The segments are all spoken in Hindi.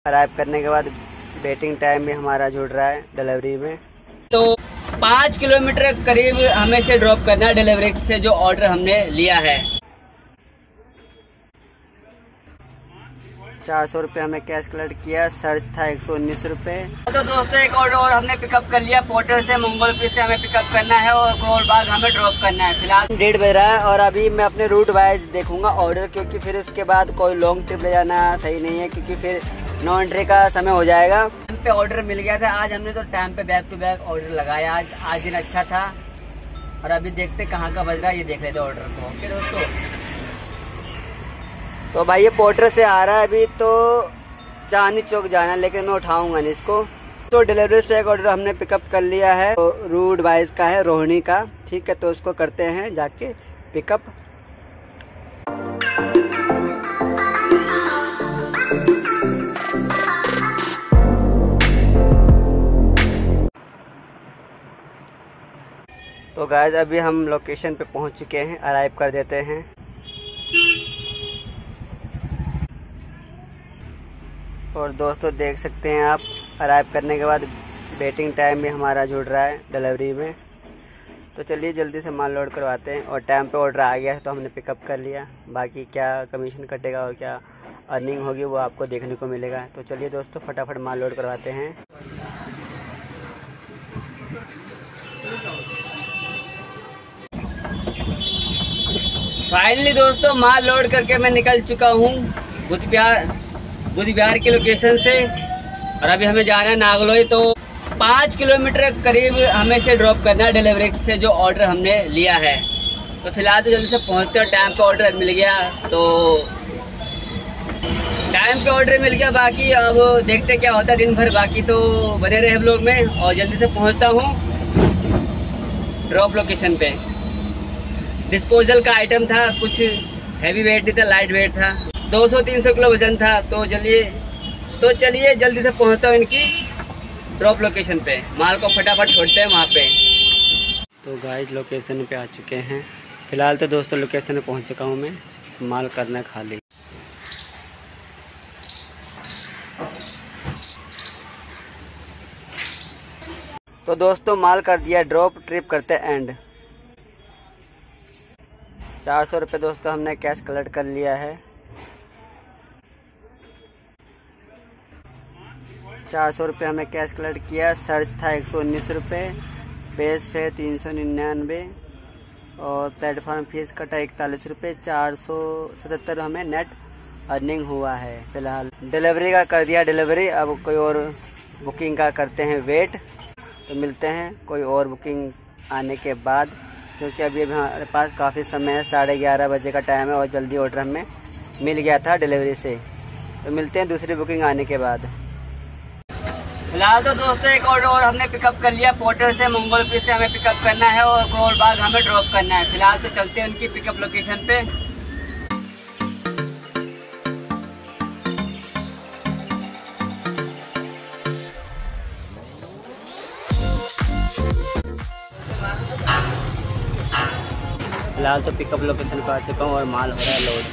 अराइव करने के बाद वेटिंग टाइम भी हमारा जुड़ रहा है डिलीवरी में। तो 5 किलोमीटर करीब हमें से ड्रॉप करना है डिलीवरी से जो ऑर्डर हमने लिया है। 400 रुपये हमें कैश कलेक्ट किया, सर्च था 119 रुपये। तो दोस्तों एक ऑर्डर और हमने पिकअप कर लिया, पोर्टर से मंगोलपुर से हमें पिकअप करना है और करोल बाग हमें ड्रॉप करना है। फिलहाल 1:30 बज रहा है और अभी मैं अपने रूट वाइज देखूंगा ऑर्डर, क्योंकि फिर उसके बाद कोई लॉन्ग ट्रिप ले जाना सही नहीं है, क्योंकि फिर नो एंट्री का समय हो जाएगा। टाइम पे ऑर्डर मिल गया था आज, हमने तो टाइम पे बैक टू बैक ऑर्डर लगाया। आज दिन अच्छा था और अभी देखते कहाँ का बज रहा है, ये देख लेते ऑर्डर को। ओके दोस्तों, तो भाई ये पोर्टर से आ रहा है अभी, तो चांदनी चौक जाना है, लेकिन मैं उठाऊंगा नहीं इसको। तो डिलीवरी से एक ऑर्डर हमने पिकअप कर लिया है, तो रूट वाइज का है, रोहिणी का। ठीक है, तो उसको करते हैं जाके पिकअप। तो गाइस अभी हम लोकेशन पे पहुंच चुके हैं, अराइव कर देते हैं। और दोस्तों देख सकते हैं आप, अराइव करने के बाद वेटिंग टाइम भी हमारा जुड़ रहा है डिलीवरी में। तो चलिए जल्दी से माल लोड करवाते हैं। और टाइम पे ऑर्डर आ गया है तो हमने पिकअप कर लिया। बाकी क्या कमीशन कटेगा और क्या अर्निंग होगी वो आपको देखने को मिलेगा। तो चलिए दोस्तों फटाफट माल लोड करवाते हैं। फाइनली दोस्तों माल लोड करके मैं निकल चुका हूँ बुध बिहार की लोकेशन से और अभी हमें जाना है नागलोई। तो 5 किलोमीटर करीब हमें से ड्रॉप करना है डिलीवरी से जो ऑर्डर हमने लिया है। तो फिलहाल तो जल्दी से पहुँचते हैं, टाइम पे ऑर्डर मिल गया। तो टाइम पे ऑर्डर मिल गया, बाकी अब देखते क्या होता है दिन भर। बाकी तो बने रहे ब्लॉग में और जल्दी से पहुँचता हूँ ड्रॉप लोकेशन पे। डिस्पोजल का आइटम था, कुछ हैवी वेट नहीं था, लाइट वेट था, 200-300 किलो वजन था। तो चलिए जल्दी से पहुंचता हूँ इनकी ड्रॉप लोकेशन पे, माल को फटाफट छोड़ते हैं वहाँ पे। तो गाइस लोकेशन पे आ चुके हैं। फ़िलहाल तो दोस्तों लोकेशन पे पहुँच चुका हूँ मैं, माल करना खाली। तो दोस्तों माल कर दिया ड्रॉप, ट्रिप करते एंड। 400 रुपये दोस्तों हमने कैश कलेक्ट कर लिया है। 400 रुपये हमें कैश कलेक्ट किया, सर्च था 119 रुपये, बेस फे 399 और प्लेटफॉर्म फीस कटा 41 रुपये। 477 हमें नेट अर्निंग हुआ है। फ़िलहाल डिलीवरी का कर दिया डिलीवरी, अब कोई और बुकिंग का करते हैं वेट। तो मिलते हैं कोई और बुकिंग आने के बाद, क्योंकि अभी हमारे पास काफ़ी समय है, 11:30 बजे का टाइम है और जल्दी ऑर्डर हमें मिल गया था डिलीवरी से। तो मिलते हैं दूसरी बुकिंग आने के बाद। फिलहाल तो दोस्तों एक ऑर्डर और हमने पिकअप कर लिया, पोर्टर से मंगोलपुर से हमें पिकअप करना है और करोल बाग हमें ड्रॉप करना है। फिलहाल तो चलते हैं उनकी पिकअप लोकेशन पे। फिलहाल तो पिकअप लोकेशन पर आ चुका हूँ और माल हो रहा है लोड।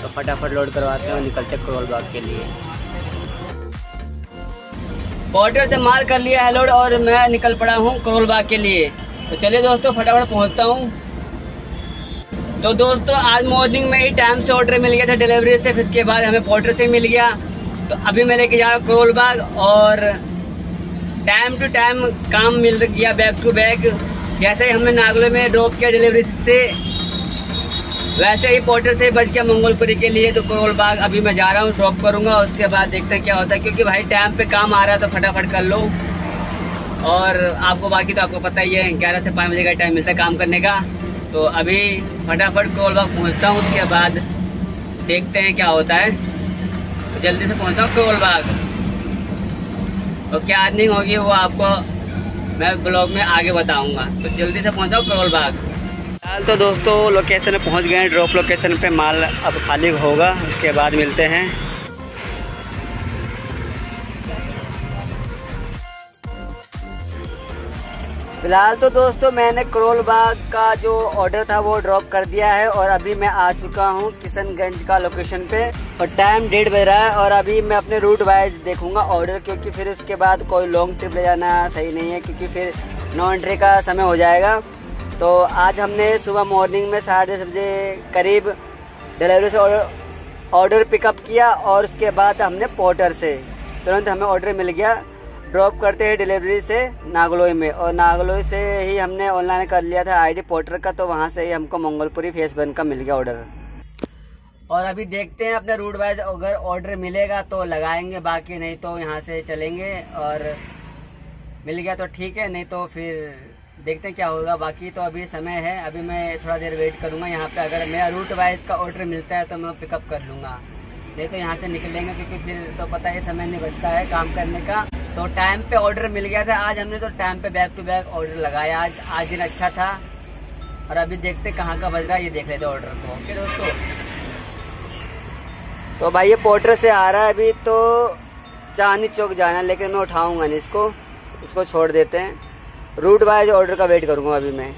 तो फटाफट लोड करवाते हैं और निकलते हैं करोल बाग के लिए। पोर्टर से माल कर लिया है लोड और मैं निकल पड़ा हूँ करोल बाग के लिए। तो चलिए दोस्तों फटाफट पहुँचता हूँ। तो दोस्तों आज मॉर्निंग में ही टाइम से ऑर्डर मिल गया था डिलीवरी से, फिर इसके बाद हमें पोर्टर से मिल गया। तो अभी मैं लेके जा रहा हूँ करोल बाग और टाइम टू टाइम काम मिल गया, बैक टू बैक। जैसे ही हमने नागलोई में ड्रॉप किया डिलीवरी से, वैसे ही पोर्टर से बच गया मंगोलपुरी के लिए। तो करोल बाग अभी मैं जा रहा हूँ, ड्रॉप करूँगा, उसके बाद देखते हैं क्या होता है। क्योंकि भाई टाइम पे काम आ रहा है तो फटाफट कर लो। और आपको बाकी तो आपको पता ही है 11 से 5 बजे का टाइम मिलता है काम करने का। तो अभी फटाफट करोल बाग पहुँचता हूँ, उसके बाद देखते हैं क्या होता है। तो जल्दी से पहुँचता हूँ करोल बाग। तो क्या अर्निंग होगी वो आपको मैं ब्लॉग में आगे बताऊंगा। तो जल्दी से पहुंचाओ करोल बाग। फिलहाल तो दोस्तों लोकेशन पे पहुंच गए हैं, ड्रॉप लोकेशन पे माल अब खाली होगा, उसके बाद मिलते हैं। फिलहाल तो दोस्तों मैंने करोल बाग का जो ऑर्डर था वो ड्रॉप कर दिया है और अभी मैं आ चुका हूँ किशनगंज का लोकेशन पे। और टाइम 1:30 बज रहा है और अभी मैं अपने रूट वाइज देखूंगा ऑर्डर, क्योंकि फिर उसके बाद कोई लॉन्ग ट्रिप ले जाना सही नहीं है, क्योंकि फिर नो एंट्री का समय हो जाएगा। तो आज हमने सुबह मॉर्निंग में 10:30 बजे करीब डिलीवरी से ऑर्डर पिकअप किया और उसके बाद हमने पोर्टर से तुरंत हमें ऑर्डर मिल गया। ड्रॉप करते हैं डिलीवरी से नागलोई में, और नागलोई से ही हमने ऑनलाइन कर लिया था आईडी पोर्टर का, तो वहाँ से ही हमको मंगोलपुरी फेस 1 का मिल गया ऑर्डर। और अभी देखते हैं अपने रूट वाइज, अगर ऑर्डर मिलेगा तो लगाएंगे, बाकी नहीं तो यहाँ से चलेंगे। और मिल गया तो ठीक है, नहीं तो फिर देखते हैं क्या होगा। बाकी तो अभी समय है, अभी मैं थोड़ा देर वेट करूँगा यहाँ पे। अगर मेरा रूट वाइज का ऑर्डर मिलता है तो मैं पिकअप कर लूँगा, नहीं तो यहाँ से निकलेंगे, क्योंकि फिर तो पता है समय नहीं बचता है काम करने का। तो टाइम पे ऑर्डर मिल गया था आज हमने, तो टाइम पे बैक टू बैक ऑर्डर लगाया। आज दिन अच्छा था। और अभी देखते कहाँ का बज रहा है, ये देख लेते ऑर्डर को। ओके दोस्तों, तो भाई ये पोर्टर से आ रहा है अभी, तो चांदनी चौक जाना है, लेकिन मैं उठाऊंगा नहीं इसको छोड़ देते हैं। रूट वाइज ऑर्डर का वेट करूंगा अभी मैं।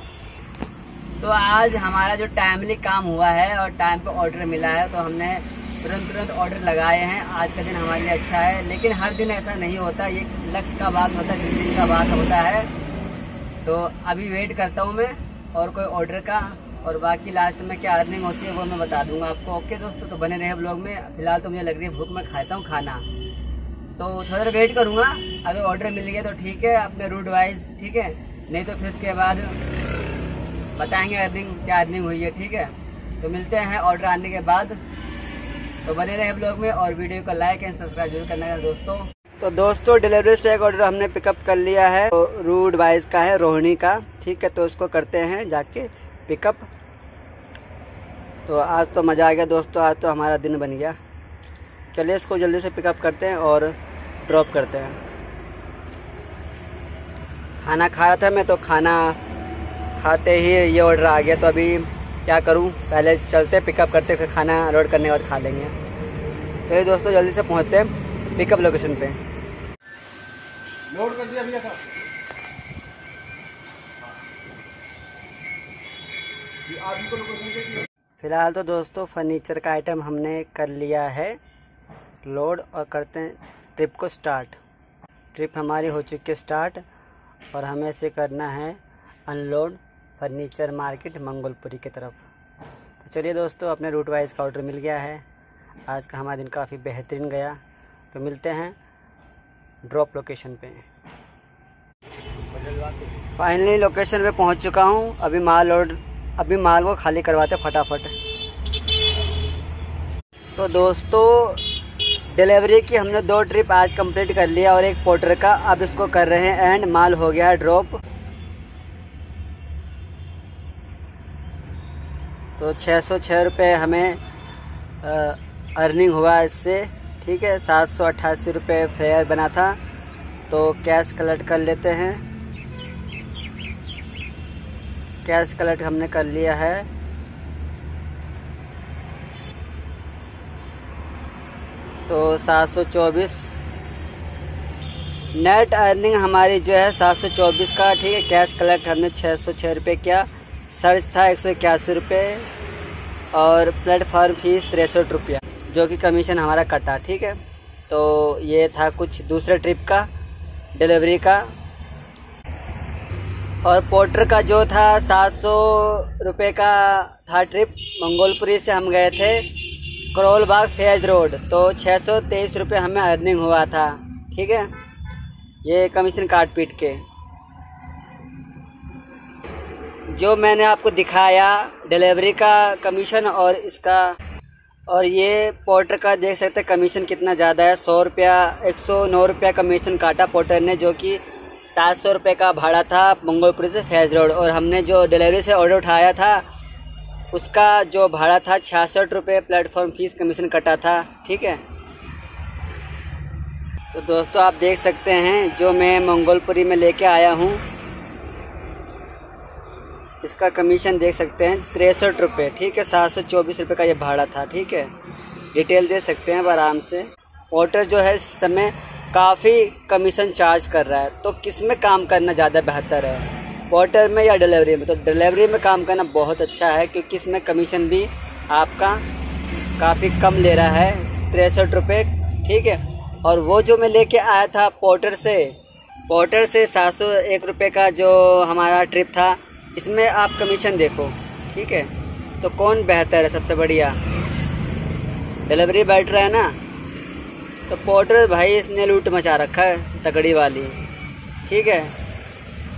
तो आज हमारा जो टाइमली काम हुआ है और टाइम पे ऑर्डर मिला है, तो हमने तुरंत ऑर्डर लगाए हैं। आज का दिन हमारे लिए अच्छा है, लेकिन हर दिन ऐसा नहीं होता, ये लक का बात होता है, दिन का बात होता है। तो अभी वेट करता हूँ मैं और कोई ऑर्डर का, और बाकी लास्ट में क्या अर्निंग होती है वो मैं बता दूंगा आपको। ओके दोस्तों, तो बने रहे ब्लॉग में। फिलहाल तो मुझे लग रही है भूख, मैं खाता हूँ खाना, तो थोड़ा देर वेट करूँगा। अगर ऑर्डर मिल गया तो ठीक है अपने रूट वाइज, ठीक है, नहीं तो फिर उसके बाद बताएंगे क्या अर्निंग हुई है, ठीक है। तो मिलते हैं ऑर्डर आने के बाद, तो बने रहे ब्लॉग में और वीडियो को लाइक एंड सब्सक्राइब जरूर करना है दोस्तों। तो दोस्तों डिलीवरी से एक ऑर्डर हमने पिकअप कर लिया है, तो रूट वाइज का है, रोहिणी का, ठीक है। तो उसको करते हैं जाके पिकअप। तो आज तो मज़ा आ गया दोस्तों, आज तो हमारा दिन बन गया। चलिए इसको जल्दी से पिकअप करते हैं और ड्रॉप करते हैं। खाना खा रहा था मैं, तो खाना खाते ही ये ऑर्डर आ गया, तो अभी क्या करूं, पहले चलते पिकअप करते, फिर खाना लोड करने के बाद खा लेंगे। तो ये दोस्तों जल्दी से पहुंचते हैं पिकअप लोकेशन पे। लोड कर दिया भैया साहब। फिलहाल तो दोस्तों फर्नीचर का आइटम हमने कर लिया है लोड, और करते हैं ट्रिप को स्टार्ट। ट्रिप हमारी हो चुकी है स्टार्ट, और हमें से करना है अनलोड फर्नीचर मार्केट मंगोलपुरी की तरफ। तो चलिए दोस्तों, अपने रूट वाइज का ऑर्डर मिल गया है। आज का हमारा दिन काफ़ी बेहतरीन गया। तो मिलते हैं ड्रॉप लोकेशन पे। फाइनली लोकेशन पे पहुंच चुका हूं। अभी माल को खाली करवाते फटाफट। तो दोस्तों डिलीवरी की हमने 2 ट्रिप आज कंप्लीट कर लिया और एक पोर्टर का। अब इसको कर रहे हैं एंड, माल हो गया है ड्रॉप। तो 606 रुपये हमें अर्निंग हुआ इससे, ठीक है। 788 रुपये फेयर बना था। तो कैश कलेक्ट कर लेते हैं। कैश कलेक्ट हमने कर लिया है। तो 724 नेट अर्निंग हमारी जो है 724 का, ठीक है। कैश कलेक्ट हमने 606 रुपये किया। सर्च था 181 रुपये और प्लेटफॉर्म फीस 63 रुपया, जो कि कमीशन हमारा कटा, ठीक है। तो ये था कुछ दूसरे ट्रिप का डिलीवरी का। और पोर्टर का जो था 700 रुपये का था ट्रिप। मंगोलपुरी से हम गए थे करोल बाग फैज रोड, तो 623 रुपये हमें अर्निंग हुआ था, ठीक है। ये कमीशन काट पीट के जो मैंने आपको दिखाया डिलीवरी का कमीशन और इसका, और ये पोर्टर का देख सकते हैं कमीशन कितना ज़्यादा है। 100 रुपया 109 रुपया कमीशन काटा पोर्टर ने, जो कि 700 रुपये का भाड़ा था मंगोलपुरी से फैज रोड। और हमने जो डिलीवरी से ऑर्डर उठाया था उसका जो भाड़ा था 66 रुपये, प्लेटफॉर्म फीस कमीशन कटा था, ठीक है। तो दोस्तों आप देख सकते हैं जो मैं मंगोलपुरी में लेके आया हूँ, इसका कमीशन देख सकते हैं 63 रुपये, ठीक है। 724 रुपये का ये भाड़ा था, ठीक है। डिटेल दे सकते हैं आराम से। पोर्टर जो है इस समय काफ़ी कमीशन चार्ज कर रहा है, तो किस में काम करना ज़्यादा बेहतर है, पोर्टर में या डिलीवरी में? तो डिलीवरी में काम करना बहुत अच्छा है, क्योंकि इसमें कमीशन भी आपका काफ़ी कम ले रहा है। 63 रुपये, ठीक है। और वो जो मैं लेके आया था पोर्टर से 701 रुपये का जो हमारा ट्रिप था, इसमें आप कमीशन देखो, ठीक है। तो कौन बेहतर है, सबसे बढ़िया डिलीवरी बेटर है ना। तो पोर्टर भाई इसने लूट मचा रखा है तगड़ी वाली, ठीक है।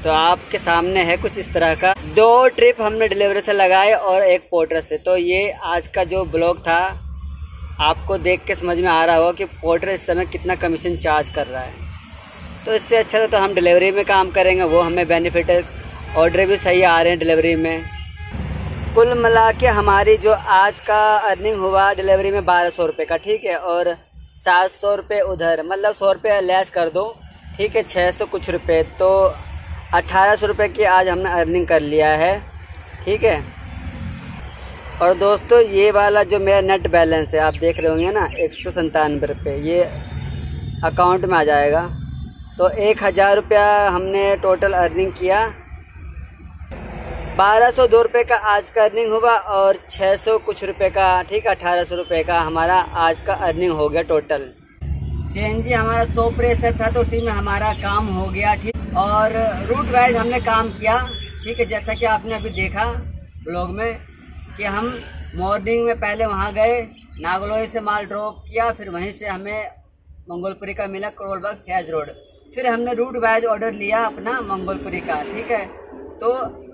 तो आपके सामने है कुछ इस तरह का 2 ट्रिप हमने डिलीवरी से लगाए और एक पोर्टर से। तो ये आज का जो ब्लॉग था, आपको देख के समझ में आ रहा होगा कि पोर्टर इस समय कितना कमीशन चार्ज कर रहा है। तो इससे अच्छा तो हम डिलीवरी में काम करेंगे, वो हमें बेनिफिट है। ऑर्डर भी सही आ रहे हैं डिलीवरी में। कुल मिला के हमारी जो आज का अर्निंग हुआ डिलीवरी में 1200 रुपये का, ठीक है। और 700 रुपये उधर, मतलब 100 रुपये लेस कर दो, ठीक है, 600 कुछ रुपये। तो 1800 रुपये की आज हमने अर्निंग कर लिया है, ठीक है। और दोस्तों ये वाला जो मेरा नेट बैलेंस है, आप देख रहे होंगे ना, 197 रुपये, ये अकाउंट में आ जाएगा। तो 1000 रुपया हमने टोटल अर्निंग किया। 1202 रुपये का आज का अर्निंग हुआ और 600 कुछ रुपये का, ठीक, 1800 रुपये का हमारा आज का अर्निंग हो गया टोटल। CNG हमारा 100 प्रेशर था, तो उसी में हमारा काम हो गया, ठीक। और रूट वाइज हमने काम किया, ठीक है। जैसा कि आपने अभी देखा ब्लॉग में कि हम मॉर्निंग में पहले वहाँ गए, नागलोई से माल ड्रॉप किया, फिर वहीं से हमें मंगोलपुरी का मिला करोलबाग फैज रोड। फिर हमने रूट वाइज ऑर्डर लिया अपना मंगोलपुरी का, ठीक है। तो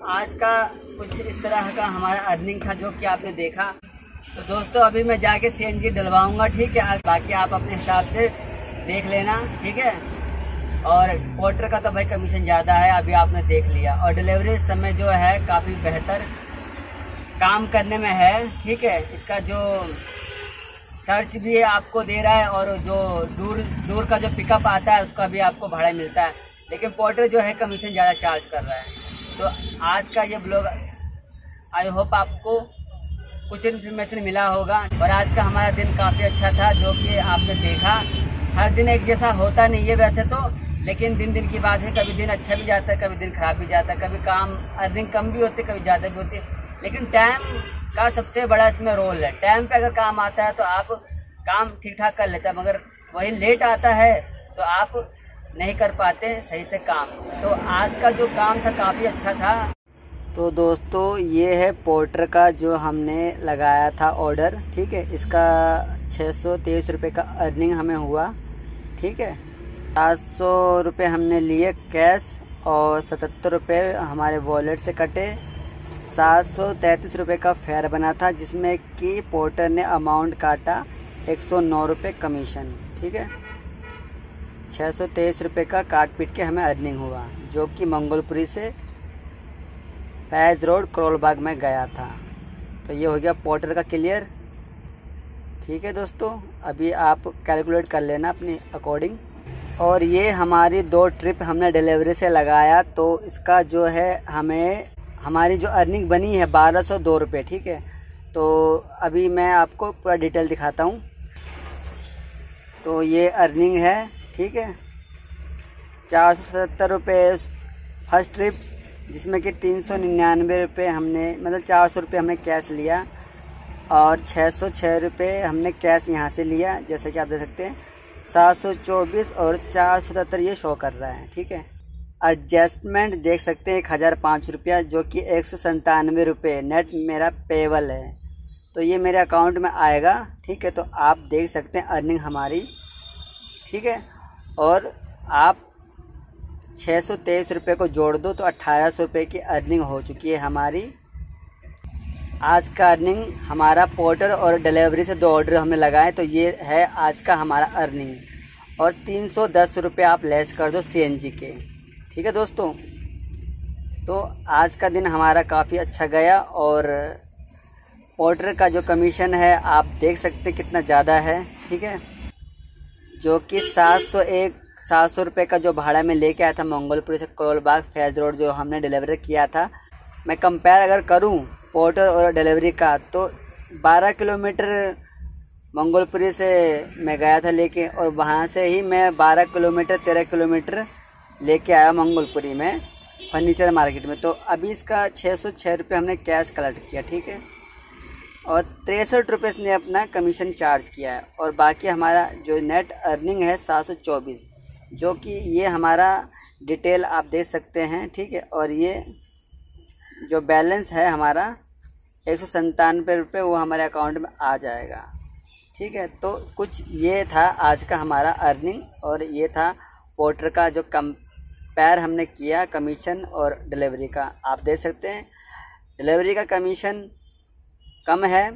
आज का कुछ इस तरह का हमारा अर्निंग था जो कि आपने देखा। तो दोस्तों अभी मैं जाके CNG डलवाऊंगा, ठीक है। बाकी आप अपने हिसाब से देख लेना, ठीक है। और पोर्टर का तो भाई कमीशन ज़्यादा है, अभी आपने देख लिया। और डिलीवरी समय जो है काफ़ी बेहतर काम करने में है, ठीक है। इसका जो सर्च भी आपको दे रहा है और जो दूर का जो पिकअप आता है उसका भी आपको भाड़ा मिलता है। लेकिन पोर्टर जो है कमीशन ज़्यादा चार्ज कर रहा है। तो आज का ये ब्लॉग आई होप आपको कुछ इन्फॉर्मेशन मिला होगा। और आज का हमारा दिन काफ़ी अच्छा था, जो कि आपने देखा। हर दिन एक जैसा होता नहीं है वैसे तो, लेकिन दिन की बात है। कभी दिन अच्छा भी जाता है, कभी दिन खराब भी जाता है, कभी काम अर्निंग कम भी होती है, कभी ज़्यादा भी होती है। लेकिन टाइम का सबसे बड़ा इसमें रोल है। टाइम पे अगर काम आता है तो आप काम ठीक ठाक कर लेते हैं, मगर वही लेट आता है तो आप नहीं कर पाते सही से काम। तो आज का जो काम था काफ़ी अच्छा था। तो दोस्तों ये है पोर्टर का जो हमने लगाया था ऑर्डर, ठीक है। इसका 623 रुपये का अर्निंग हमें हुआ, ठीक है। 700 रुपये हमने लिए कैश और 77 रुपये हमारे वॉलेट से कटे। 733 रुपये का फेयर बना था, जिसमें कि पोर्टर ने अमाउंट काटा 109 रुपये कमीशन, ठीक है। 623 रुपये का काट पीट के हमें अर्निंग हुआ, जो कि मंगोलपुरी से फैज रोड करोलबाग में गया था। तो ये हो गया पोर्टर का क्लियर, ठीक है दोस्तों। अभी आप कैलकुलेट कर लेना अपनी अकॉर्डिंग। और ये हमारी 2 ट्रिप हमने डिलीवरी से लगाया, तो इसका जो है हमें हमारी जो अर्निंग बनी है 1202 रुपये, ठीक है। तो अभी मैं आपको पूरा डिटेल दिखाता हूँ। तो ये अर्निंग है, ठीक है। 477 रुपये फर्स्ट ट्रिप, जिसमें कि 399 रुपये हमने, मतलब 400 रुपये हमने कैश लिया और 606 रुपये हमने कैश यहाँ से लिया, जैसे कि आप देख सकते हैं। 724 और 477 ये शो कर रहा है, ठीक है। एडजस्टमेंट देख सकते हैं 1005 रुपया, जो कि 197 रुपये नेट मेरा पेबल है। तो ये मेरे अकाउंट में आएगा, ठीक है। तो आप देख सकते हैं अर्निंग हमारी, ठीक है। और आप 623 रुपये को जोड़ दो तो 1800 रुपये की अर्निंग हो चुकी है हमारी। आज का अर्निंग हमारा पोर्टर और डिलीवरी से 2 ऑर्डर हमने लगाए, तो ये है आज का हमारा अर्निंग। और 310 रुपये आप लेस कर दो CNG के, ठीक है दोस्तों। तो आज का दिन हमारा काफ़ी अच्छा गया। और पोर्टर का जो कमीशन है आप देख सकते हैं कितना ज़्यादा है, ठीक है। जो कि 700 रुपये का जो भाड़ा में लेके आया था मंगोलपुरी से करोलबाग फैज रोड, जो हमने डिलीवरी किया था, मैं कंपेयर अगर करूं पोर्टर और डिलीवरी का, तो 12 किलोमीटर मंगोलपुरी से मैं गया था लेके, और वहां से ही मैं 13 किलोमीटर लेके आया मंगोलपुरी में फर्नीचर मार्केट में। तो अभी इसका 606 रुपये हमने कैश कलेक्ट किया, ठीक है। और 63 रुपये ने अपना कमीशन चार्ज किया है। और बाकी हमारा जो नेट अर्निंग है 724, जो कि ये हमारा डिटेल आप देख सकते हैं, ठीक है। और ये जो बैलेंस है हमारा 197 रुपये, वो हमारे अकाउंट में आ जाएगा, ठीक है। तो कुछ ये था आज का हमारा अर्निंग, और ये था पोर्टर का जो कंपेयर हमने किया कमीशन और डिलीवरी का। आप देख सकते हैं डिलीवरी का कमीशन कम है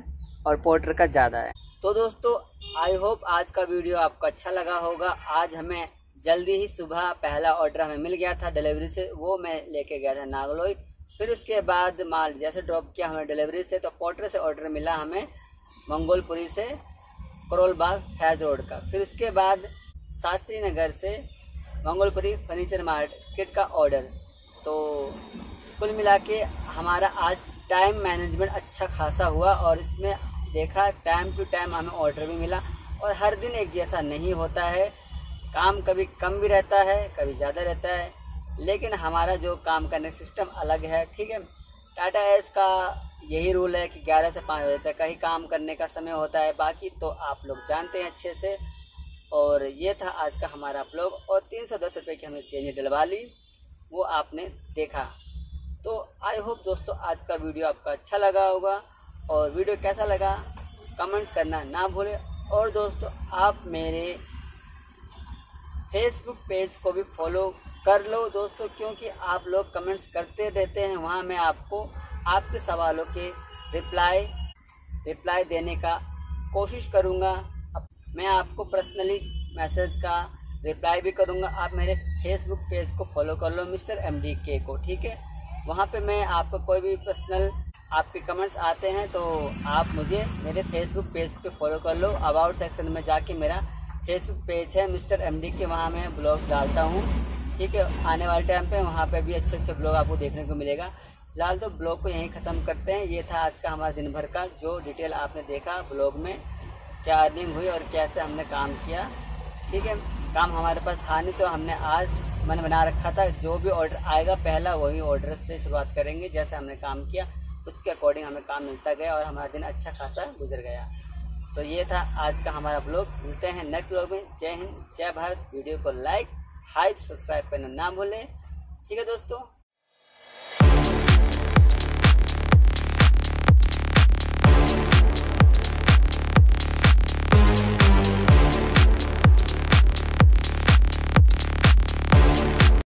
और पोर्टर का ज़्यादा है। तो दोस्तों आई होप आज का वीडियो आपको अच्छा लगा होगा। आज हमें जल्दी ही सुबह पहला ऑर्डर हमें मिल गया था डिलीवरी से, वो मैं लेके गया था नागलोई। फिर उसके बाद माल जैसे ड्रॉप किया हमें डिलीवरी से, तो पोर्टर से ऑर्डर मिला हमें मंगोलपुरी से करोल बाग फैज रोड का। फिर उसके बाद शास्त्री नगर से मंगोलपुरी फर्नीचर मार्केट का ऑर्डर। तो कुल मिला के हमारा आज टाइम मैनेजमेंट अच्छा खासा हुआ, और इसमें देखा टाइम टू टाइम हमें ऑर्डर भी मिला। और हर दिन एक जैसा नहीं होता है, काम कभी कम भी रहता है, कभी ज़्यादा रहता है, लेकिन हमारा जो काम करने का सिस्टम अलग है, ठीक है। टाटा एस का यही रूल है कि 11 से 5 बजे तक का ही काम करने का समय होता है, बाकी तो आप लोग जानते हैं अच्छे से। और ये था आज का हमारा व्लॉग, और 310 रुपये की हमने सीएनजी डलवा ली, वो आपने देखा। तो आई होप दोस्तों आज का वीडियो आपका अच्छा लगा होगा, और वीडियो कैसा लगा कमेंट्स करना ना भूलें। और दोस्तों आप मेरे फेसबुक पेज को भी फॉलो कर लो दोस्तों, क्योंकि आप लोग कमेंट्स करते रहते हैं, वहाँ मैं आपको आपके सवालों के रिप्लाई देने का कोशिश करूँगा। मैं आपको पर्सनली मैसेज का रिप्लाई भी करूँगा। आप मेरे फेसबुक पेज को फॉलो कर लो मिस्टर MDK को, ठीक है। वहाँ पे मैं आपको कोई भी पर्सनल आपके कमेंट्स आते हैं तो आप मुझे मेरे फेसबुक पेज पे फॉलो कर लो। अबाउट सेक्शन में जाके मेरा फेसबुक पेज है मिस्टर MDK, वहाँ मैं ब्लॉग डालता हूँ, ठीक है। आने वाले टाइम पे वहाँ पे भी अच्छे अच्छे ब्लॉग आपको देखने को मिलेगा। फिलहाल तो ब्लॉग को यहीं ख़त्म करते हैं। ये था आज का हमारा दिन भर का जो डिटेल आपने देखा ब्लॉग में, क्या अर्निंग हुई और कैसे हमने काम किया, ठीक है। काम हमारे पास था नहीं, तो हमने आज मन बना रखा था जो भी ऑर्डर आएगा पहला वही ऑर्डर से शुरुआत करेंगे। जैसे हमने काम किया उसके अकॉर्डिंग हमें काम मिलता गया, और हमारा दिन अच्छा खासा गुजर गया। तो ये था आज का हमारा ब्लॉग। मिलते हैं नेक्स्ट ब्लॉग में। जय हिंद, जय भारत। वीडियो को लाइक, हाइप, सब्सक्राइब करना ना भूलें, ठीक है दोस्तों।